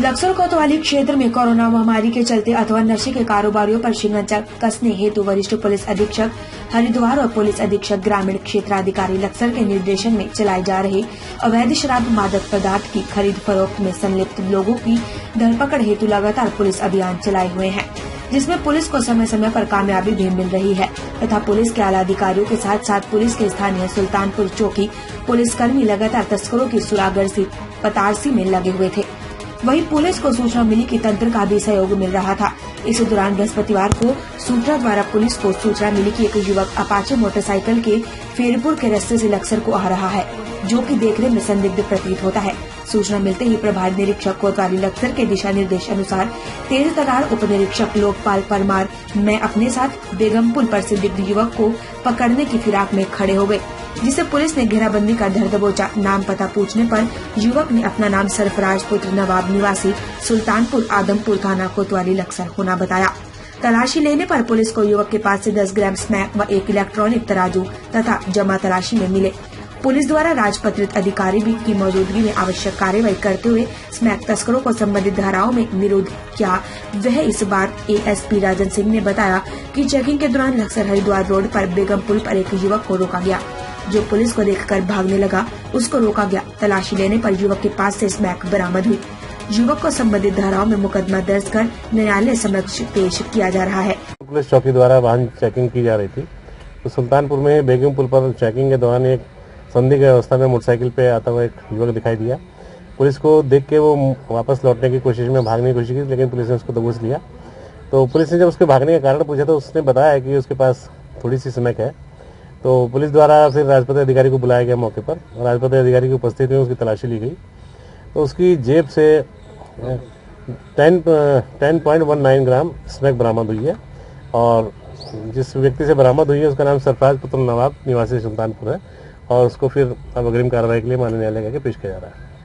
लक्सर कोतवाली क्षेत्र में कोरोना महामारी के चलते अथवा नशे के कारोबारियों पर शिकंजा कसने हेतु वरिष्ठ पुलिस अधीक्षक हरिद्वार और पुलिस अधीक्षक ग्रामीण क्षेत्राधिकारी लक्सर के निर्देशन में चलाए जा रहे अवैध शराब मादक पदार्थ की खरीद फरोख्त में संलिप्त लोगों की धरपकड़ हेतु लगातार पुलिस अभियान चलाए हुए हैं, जिसमें पुलिस को समय समय पर कामयाबी भी मिल रही है तथा पुलिस के आला अधिकारियों के साथ साथ पुलिस के स्थानीय सुल्तानपुर चौकी पुलिसकर्मी लगातार तस्करों की सुरागर्दी पतारसी में लगे हुए थे। वहीं पुलिस को सूचना मिली कि तंत्र का भी सहयोग मिल रहा था। इसी दौरान बृहस्पतिवार को सूत्रों द्वारा पुलिस को सूचना मिली कि एक युवक अपाचे मोटरसाइकिल के फेरपुर के रास्ते से लक्सर को आ रहा है, जो कि देखने में संदिग्ध प्रतीत होता है। सूचना मिलते ही प्रभारी निरीक्षक कोतवाली लक्सर के दिशा निर्देश अनुसार तेज तर्रार उप निरीक्षक लोकपाल परमार मैं अपने साथ बेगमपुल पर संदिग्ध युवक को पकड़ने की फिराक में खड़े हो गए, जिसे पुलिस ने घेराबंदी कर धर दबोचा। नाम पता पूछने पर युवक ने अपना नाम सरफराज पुत्र नवाब निवासी सुल्तानपुर आदमपुर थाना कोतवाली लक्सर होना बताया। तलाशी लेने पर पुलिस को युवक के पास से 10 ग्राम स्मैक व एक इलेक्ट्रॉनिक तराजू तथा जमा तलाशी में मिले। पुलिस द्वारा राजपत्रित अधिकारी भी की मौजूदगी में आवश्यक कार्यवाही करते हुए स्मैक तस्करों को संबंधित धाराओं में निरोध किया। वह इस बार एएसपी राजन सिंह ने बताया कि चेकिंग के दौरान लक्सर हरिद्वार रोड पर बेगमपुल पर एक युवक को रोका गया, जो पुलिस को देखकर भागने लगा। उसको रोका गया। तलाशी लेने पर युवक के पास से स्मैक बरामद हुई। युवक को संबंधित धाराओं में मुकदमा दर्ज कर न्यायालय समक्ष पेश किया जा रहा है। पुलिस चौकी द्वारा वाहन चेकिंग की जा रही थी, तो सुल्तानपुर में बेगमपुल पर चेकिंग के दौरान एक संदिग्ध अवस्था में मोटरसाइकिल पे आता हुआ एक युवक दिखाई दिया। पुलिस को देख के वो वापस लौटने की कोशिश में भागने की कोशिश की, लेकिन पुलिस ने उसको दबोच लिया। तो पुलिस ने जब उसके भागने का कारण पूछा तो उसने बताया कि उसके पास थोड़ी सी स्मैक है। तो पुलिस द्वारा फिर राजपत्रित अधिकारी को बुलाया गया मौके पर और राजपत्रित अधिकारी की उपस्थिति में उसकी तलाशी ली गई। तो उसकी जेब से 10.19 ग्राम स्मैक बरामद हुई है और जिस व्यक्ति से बरामद हुई है उसका नाम सरफराज पुत्र नवाब निवासी सुल्तानपुर है और उसको फिर अब अग्रिम कार्रवाई के लिए माननीय न्यायालय के पेश किया जा रहा है।